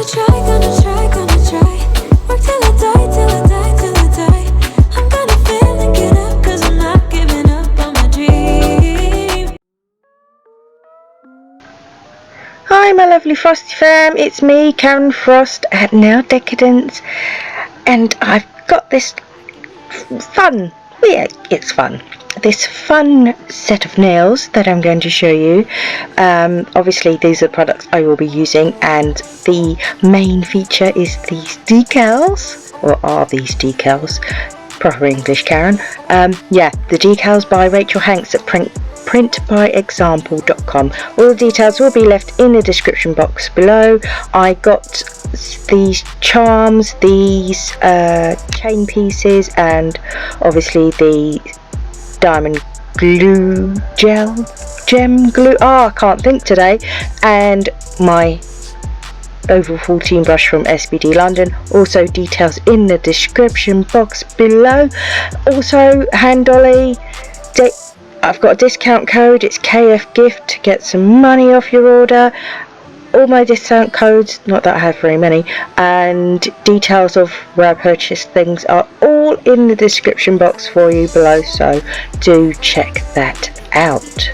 Gonna try, gonna try, gonna try. Work till I die, till I die, till I die. I'm gonna fail and get up, cause I'm not giving up on my dream. Hi my lovely Frosty fam, it's me, Karen Frost at Nail Decadence, and I've got this fun, it's fun, this fun set of nails that I'm going to show you. Obviously these are products I will be using, and the main feature is these decals, or are these decals, proper English Karen. The decals by Rachel Hanks at printbyexample.com. All the details will be left in the description box below. I got these charms, these chain pieces, and obviously the diamond glue gem glue, I can't think today, and my oval 14 brush from SBD London. Also details in the description box below. Also hand dolly, I've got a discount code, it's KF Gift, to get some money off your order. All my discount codes, not that I have very many, and details of where I purchased things are all in the description box for you below, so do check that out.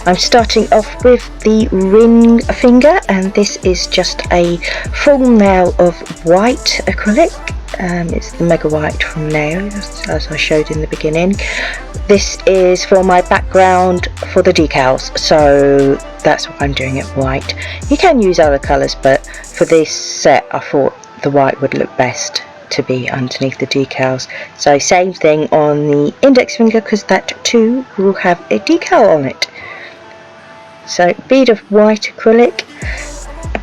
I'm starting off with the ring finger, and this is just a full nail of white acrylic. It's the Mega White from Nail, as I showed in the beginning. This is for my background for the decals, so that's why I'm doing it white. You can use other colours, but for this set I thought the white would look best to be underneath the decals. So same thing on the index finger, because that too will have a decal on it. So bead of white acrylic,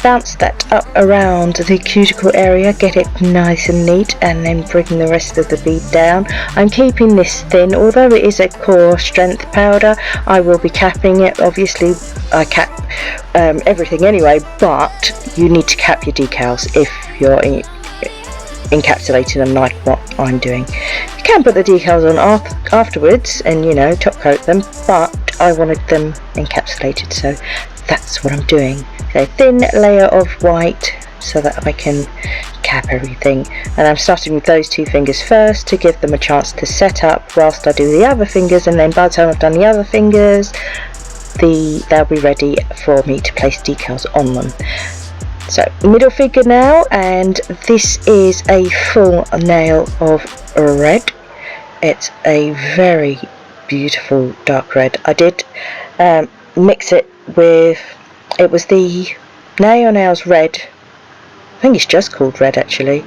bounce that up around the cuticle area, get it nice and neat, and then bring the rest of the bead down. I'm keeping this thin, although it is a core strength powder. I will be capping it. Obviously I cap everything anyway, but you need to cap your decals if you're encapsulating them like what I'm doing. You can put the decals on afterwards and, you know, top coat them, but I wanted them encapsulated, so that's what I'm doing. So thin layer of white so that I can cap everything, and I'm starting with those two fingers first to give them a chance to set up whilst I do the other fingers, and then by the time I've done the other fingers they'll be ready for me to place decals on them. So middle finger now, and this is a full nail of red. It's a very beautiful dark red. I did mix it with, it was the Nails red, I think it's just called red actually,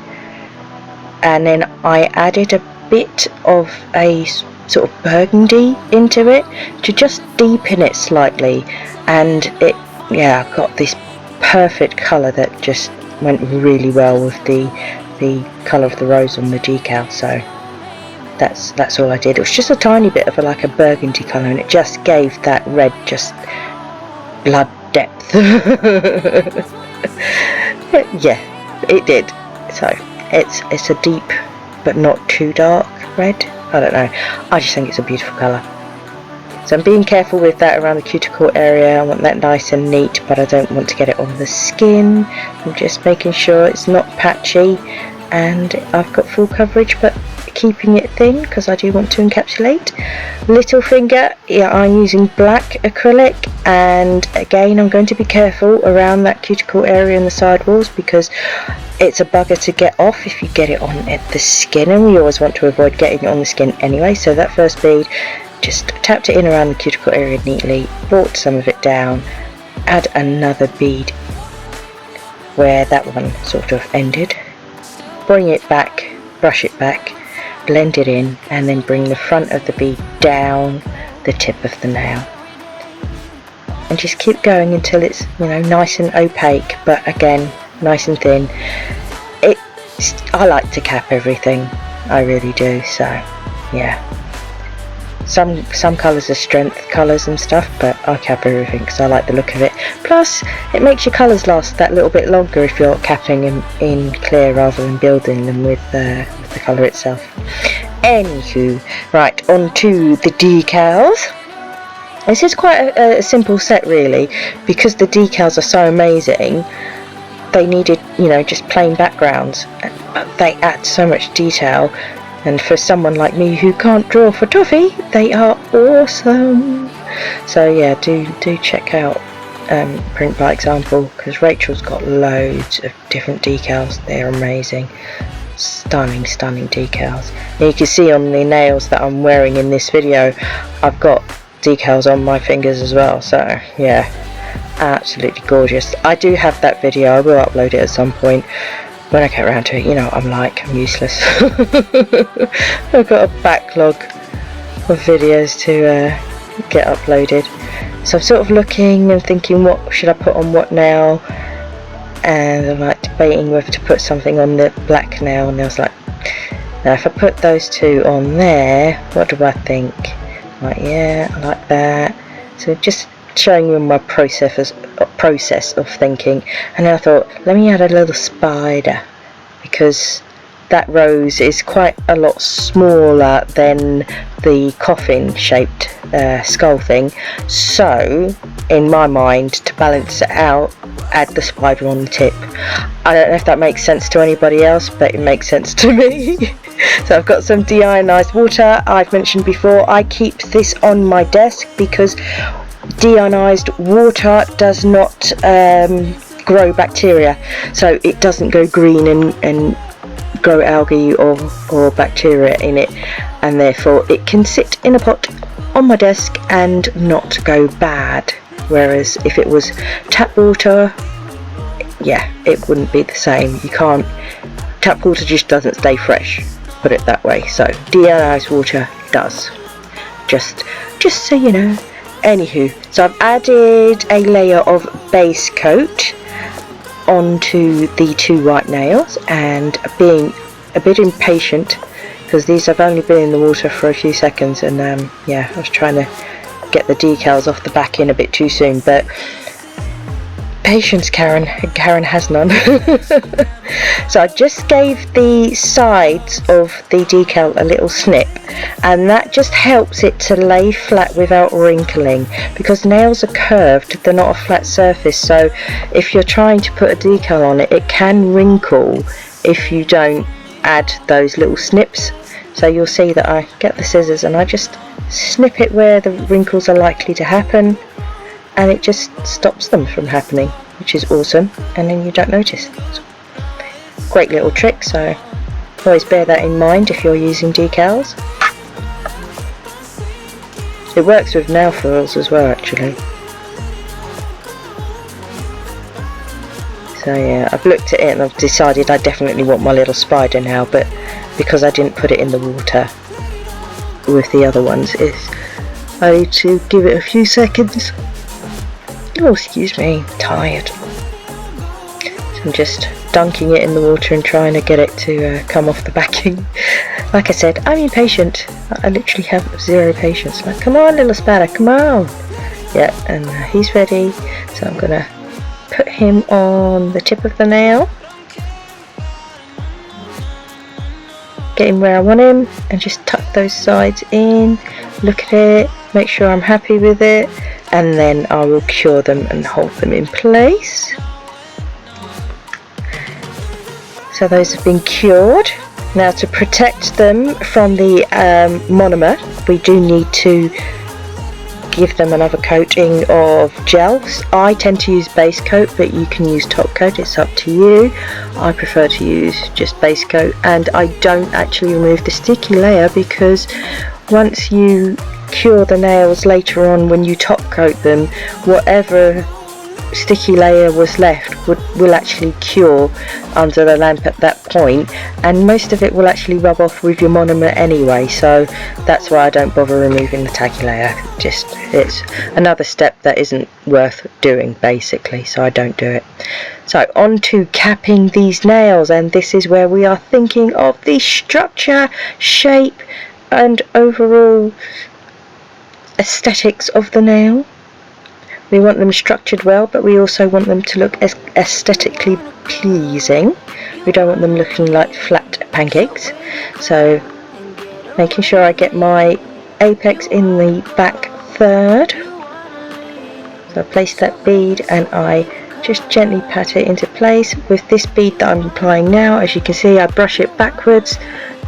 and then I added a bit of a sort of burgundy into it to just deepen it slightly, and it, yeah, I've got this perfect colour that just went really well with the colour of the rose on the decal. So that's all I did. It was just a tiny bit of like a burgundy colour, and it just gave that red just blood depth. Yeah, it did. So it's a deep but not too dark red. I don't know, I just think it's a beautiful colour. So I'm being careful with that around the cuticle area. I want that nice and neat, but I don't want to get it on the skin. I'm just making sure it's not patchy, and I've got full coverage, but keeping it thin because I do want to encapsulate. Little finger, yeah, I'm using black acrylic, and again I'm going to be careful around that cuticle area and the side walls, because it's a bugger to get off if you get it on the skin, and we always want to avoid getting it on the skin anyway. So that first bead, just tapped it in around the cuticle area neatly, brought some of it down, add another bead where that one sort of ended, bring it back, brush it back, blend it in, and then bring the front of the bead down the tip of the nail, and just keep going until it's, you know, nice and opaque, but again nice and thin. I like to cap everything, I really do. So yeah, some colours are strength colours and stuff, but I cap everything because I like the look of it. Plus it makes your colours last that little bit longer if you're capping them in clear rather than building them with the colour itself. Anywho, right, on to the decals. This is quite a simple set really, because the decals are so amazing. They needed, just plain backgrounds, but they add so much detail, and for someone like me who can't draw for toffee, they are awesome. So yeah, do check out Print by Example, because Rachel's got loads of different decals. They're amazing, stunning decals. And you can see on the nails that I'm wearing in this video, I've got decals on my fingers as well. So yeah, absolutely gorgeous. I do have that video. I will upload it at some point when I get around to it. I'm useless. I've got a backlog of videos to get uploaded, so I'm sort of looking and thinking, what should I put on what nail, and I'm like debating whether to put something on the black nail, and I was like, now if I put those two on there, what do I think? Like, yeah, I like that. So just showing you my process of thinking. And then I thought, let me add a little spider, because that rose is quite a lot smaller than the coffin shaped skull thing. So in my mind, to balance it out, add the spider on the tip. I don't know if that makes sense to anybody else, but it makes sense to me. So I've got some deionized water. I've mentioned before, I keep this on my desk because deionized water does not grow bacteria, so it doesn't go green and grow algae or bacteria in it, and therefore it can sit in a pot on my desk and not go bad. Whereas if it was tap water, yeah, it wouldn't be the same. You can't, tap water just doesn't stay fresh, put it that way. So deionized water does, just so you know. Anywho, so I've added a layer of base coat onto the two white nails, and being a bit impatient because these have only been in the water for a few seconds, and yeah, I was trying to get the decals off the back in a bit too soon, but patience, Karen has none. So I just gave the sides of the decal a little snip, and that just helps it to lay flat without wrinkling, because nails are curved, they're not a flat surface. So if you're trying to put a decal on it, it can wrinkle if you don't add those little snips. So you'll see that I get the scissors and I just snip it where the wrinkles are likely to happen, and it just stops them from happening, which is awesome, and then you don't notice. Great little trick, so always bear that in mind if you're using decals. It works with nail foils as well, actually. So yeah, I've looked at it and I've decided I definitely want my little spider now, but because I didn't put it in the water with the other ones, I need to give it a few seconds. Oh, excuse me, I'm tired. So I'm just dunking it in the water and trying to get it to come off the backing. Like I said, I'm impatient. I literally have zero patience. Like, come on, little spider, come on. Yeah, and he's ready. So I'm gonna put him on the tip of the nail. Get him where I want him, and just tuck those sides in. Look at it, make sure I'm happy with it, and then I will cure them and hold them in place. So those have been cured. Now, to protect them from the monomer, we do need to give them another coating of gels. I tend to use base coat, but you can use top coat, it's up to you. I prefer to use just base coat, and I don't actually remove the sticky layer, because once you cure the nails later on, when you top coat them, whatever sticky layer was left will actually cure under the lamp at that point, and most of it will actually rub off with your monomer anyway. So that's why I don't bother removing the tacky layer. Just, it's another step that isn't worth doing basically, so I don't do it. So on to capping these nails, and this is where we are thinking of the structure, shape and overall aesthetics of the nail. We want them structured well, but we also want them to look aesthetically pleasing. We don't want them looking like flat pancakes. So making sure I get my apex in the back third. So I place that bead and I just gently pat it into place. With this bead that I'm applying now, as you can see, I brush it backwards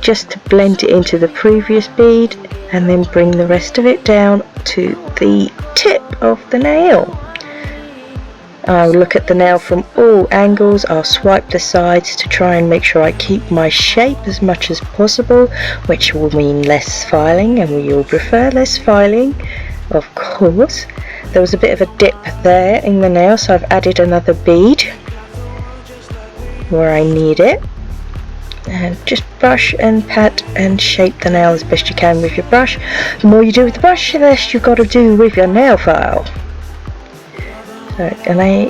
just to blend it into the previous bead, and then bring the rest of it down to the tip of the nail. I'll look at the nail from all angles. I'll swipe the sides to try and make sure I keep my shape as much as possible, which will mean less filing, and we all prefer less filing, of course. There was a bit of a dip there in the nail, so I've added another bead where I need it. And just brush and pat and shape the nail as best you can with your brush. The more you do with the brush, the less you've got to do with your nail file. So, and I'm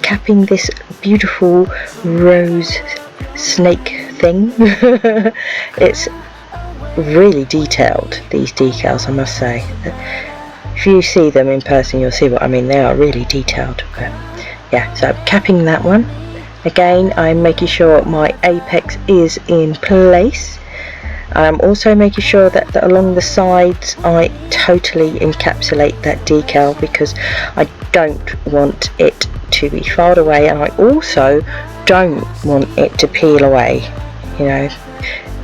capping this beautiful rose snake thing. It's really detailed, these decals, I must say. If you see them in person, you'll see what I mean. They are really detailed. But yeah, so I'm capping that one. Again, I'm making sure my apex is in place. I'm also making sure that along the sides I totally encapsulate that decal, because I don't want it to be filed away, and I also don't want it to peel away. You know,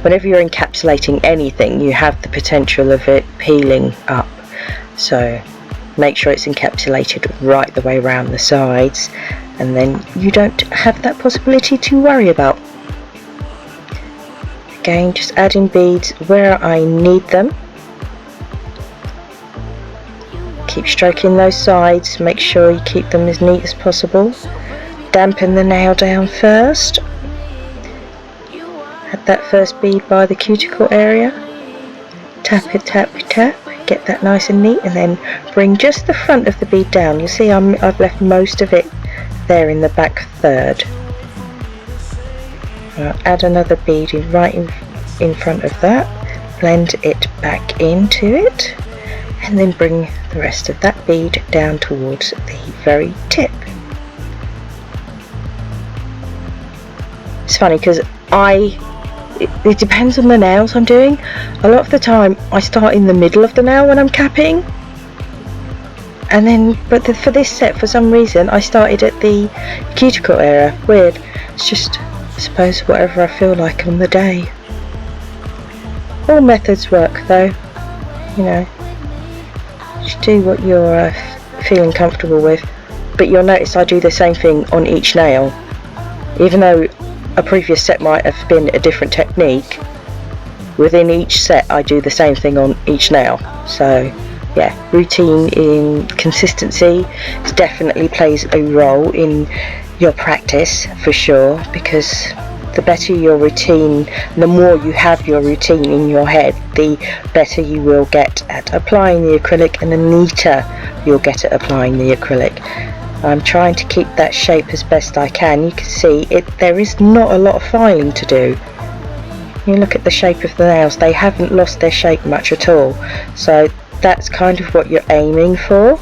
whenever you're encapsulating anything, you have the potential of it peeling up. So make sure it's encapsulated right the way around the sides, and then you don't have that possibility to worry about. Again, just adding beads where I need them. Keep stroking those sides, make sure you keep them as neat as possible. Dampen the nail down first. Add that first bead by the cuticle area. Tap it, tap, tap. Get that nice and neat, and then bring just the front of the bead down. You'll see I've left most of it there in the back third. I'll add another bead right in front of that, blend it back into it, and then bring the rest of that bead down towards the very tip. It's funny because it depends on the nails I'm doing. A lot of the time I start in the middle of the nail when I'm capping, and then for this set, for some reason I started at the cuticle area. Weird. It's just, I suppose, whatever I feel like on the day. All methods work though, you know. Just do what you're feeling comfortable with. But you'll notice I do the same thing on each nail, even though a previous set might have been a different technique. Within each set I do the same thing on each nail. So yeah, routine in consistency definitely plays a role in your practice for sure, because the better your routine, the more you have your routine in your head, the better you will get at applying the acrylic, and the neater you'll get at applying the acrylic. I'm trying to keep that shape as best I can. You can see there is not a lot of filing to do. You look at the shape of the nails, they haven't lost their shape much at all. So that's kind of what you're aiming for.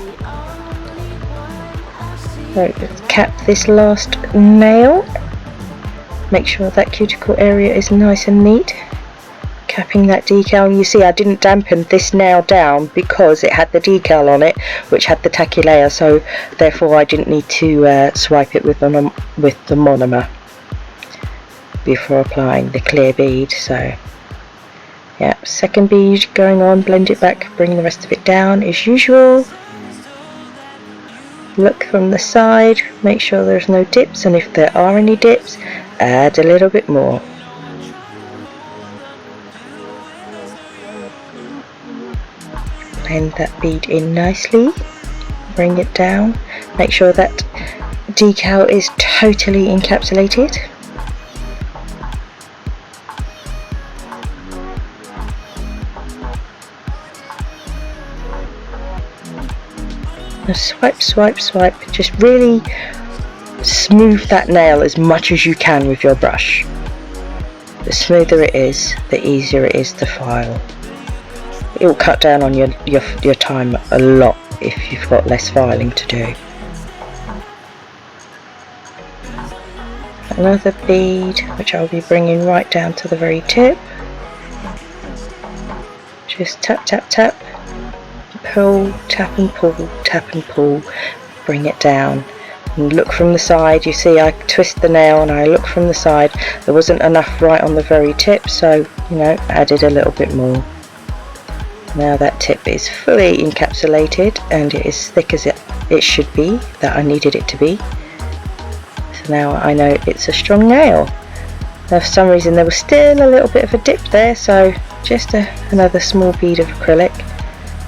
So let's cap this last nail. Make sure that cuticle area is nice and neat. Capping that decal. You see I didn't dampen this nail down because it had the decal on it, which had the tacky layer, so therefore I didn't need to swipe it with the monomer before applying the clear bead. So yeah, second bead going on, blend it back, bring the rest of it down as usual. Look from the side, make sure there's no dips, and if there are any dips, add a little bit more. Blend that bead in nicely, bring it down, make sure that decal is totally encapsulated. Now swipe, swipe, swipe, just really smooth that nail as much as you can with your brush. The smoother it is, the easier it is to file. It will cut down on your time a lot if you've got less filing to do. Another bead, which I'll be bringing right down to the very tip. Just tap, tap, tap. pull, tap and pull, tap and pull, bring it down. And look from the side. You see I twist the nail and I look from the side. There wasn't enough right on the very tip, so you know, added a little bit more. Now that tip is fully encapsulated and it is thick as it should be, that I needed it to be. So now I know it's a strong nail. Now for some reason there was still a little bit of a dip there, so just another small bead of acrylic.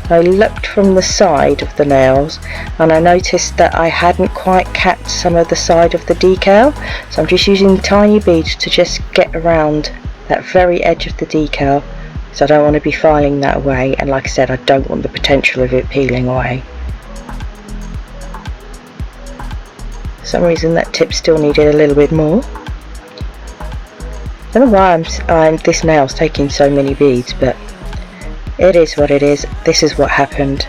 I looked from the side of the nails and I noticed that I hadn't quite capped some of the side of the decal, so I'm just using tiny beads to just get around that very edge of the decal. So I don't want to be filing that away, and like I said, I don't want the potential of it peeling away. For some reason that tip still needed a little bit more. I don't know why this nail's taking so many beads, but it is what it is. This is what happened.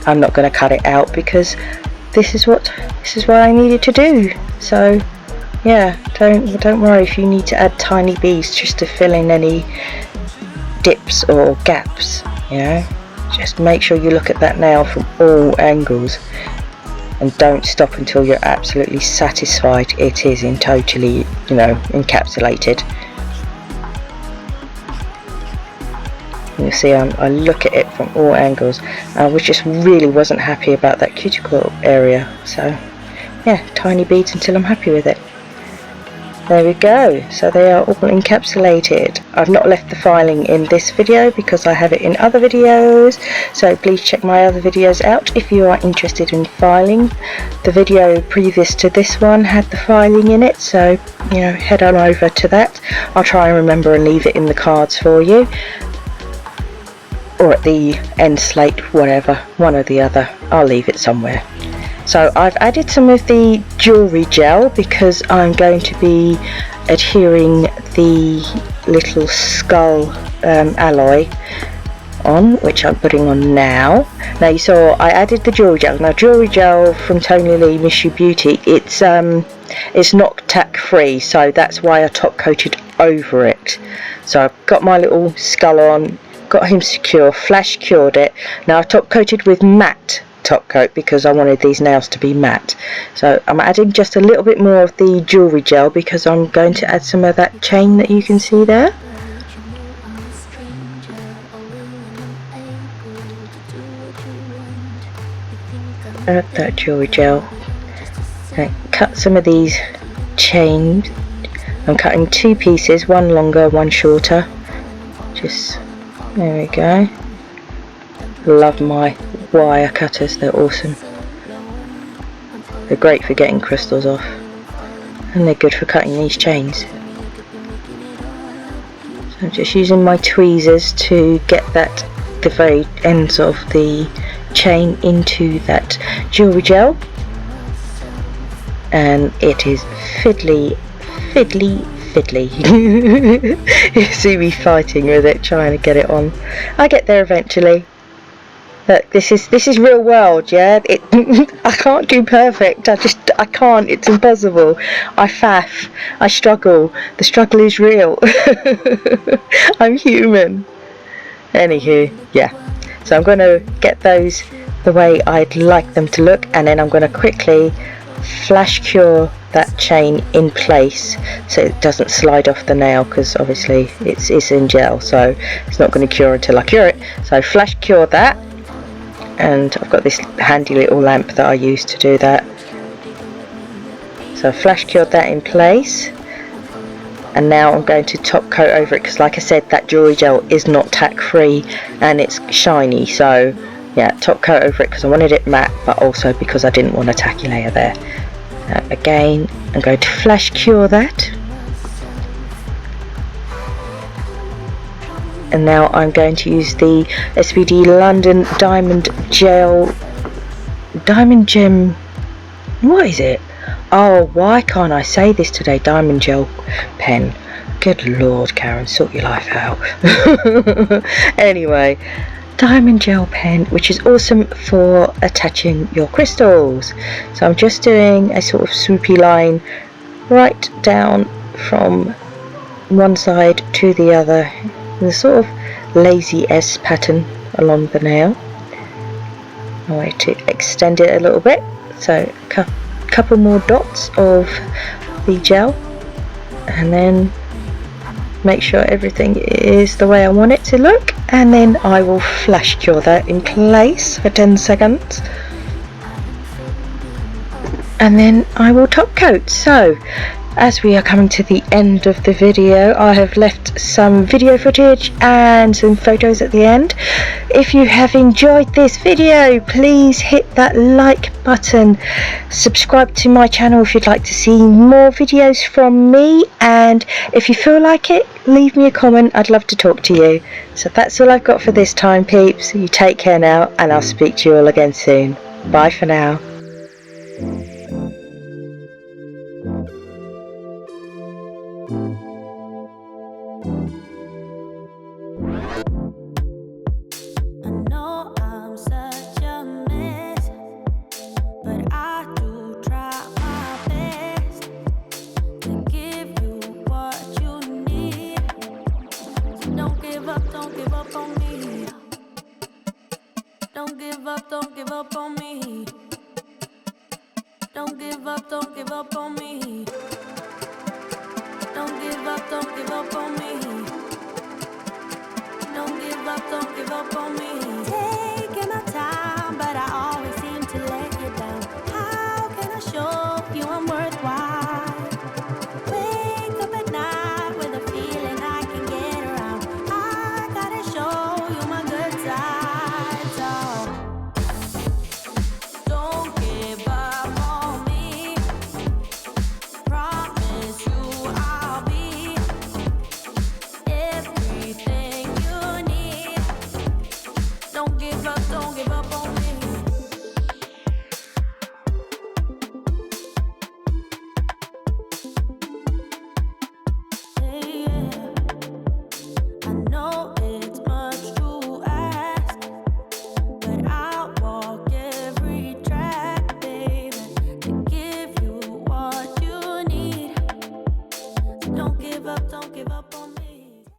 I'm not going to cut it out because this is what I needed to do. So yeah, don't worry if you need to add tiny beads just to fill in any dips or gaps, you know. Just make sure you look at that nail from all angles and don't stop until you're absolutely satisfied it is in totally, you know, encapsulated. You'll see I look at it from all angles. I just really wasn't happy about that cuticle area, so yeah, tiny beads until I'm happy with it. There we go, so they are all encapsulated. I've not left the filing in this video because I have it in other videos, so please check my other videos out if you are interested in filing. The video previous to this one had the filing in it, so you know, head on over to that. I'll try and remember and leave it in the cards for you, or at the end slate, whatever, one or the other. I'll leave it somewhere. So I've added some of the jewellery gel because I'm going to be adhering the little skull alloy on, which I'm putting on now. Now you saw I added the jewellery gel. Now jewellery gel from Tony Lee Miss You Beauty, it's not tack free, so that's why I top coated over it. So I've got my little skull on, got him secure, flash cured it. Now I've top coated with matte top coat because I wanted these nails to be matte. So I'm adding just a little bit more of the jewellery gel because I'm going to add some of that chain that you can see there. Add that jewellery gel and cut some of these chains. I'm cutting two pieces, one longer, one shorter. Just there we go. Love my wire cutters, they're awesome. They're great for getting crystals off, and they're good for cutting these chains. So I'm just using my tweezers to get the very ends of the chain into that jewellery gel, and it is fiddly. You see me fighting with it, trying to get it on. I get there eventually. Look, this is real world, yeah. I can't do perfect. I can't. It's impossible. I faff. I struggle. The struggle is real. I'm human. Anywho, yeah. So I'm going to get those the way I'd like them to look, and then I'm going to quickly flash cure that chain in place so it doesn't slide off the nail, because obviously it's in gel, so it's not going to cure until I cure it. So flash cure that, and I've got this handy little lamp that I use to do that. So I flash cured that in place, and now I'm going to top coat over it because, like I said, that jewellery gel is not tack free and it's shiny. So yeah, top coat over it because I wanted it matte, but also because I didn't want a tacky layer there. Again, I'm going to flash cure that, and now I'm going to use the SPD London Diamond Gem, what is it? Oh, why can't I say this today? Diamond gel pen. Good lord, Karen, sort your life out. Anyway, diamond gel pen, which is awesome for attaching your crystals. So I'm just doing a sort of swoopy line right down from one side to the other, the sort of lazy S pattern along the nail. I wanted to extend it a little bit, so a couple more dots of the gel, and then make sure everything is the way I want it to look, and then I will flash cure that in place for 10 seconds, and then I will top coat. So as we are coming to the end of the video, I have left some video footage and some photos at the end. If you have enjoyed this video, please hit that like button, subscribe to my channel if you'd like to see more videos from me, and if you feel like it, leave me a comment. I'd love to talk to you. So that's all I've got for this time, peeps. You take care now, and I'll speak to you all again soon. Bye for now. I know I'm such a mess, but I do try my best to give you what you need. So don't give up on me. Don't give up on me. Don't give up on me. Don't give up on me. Don't give up on me. Taking my time, but I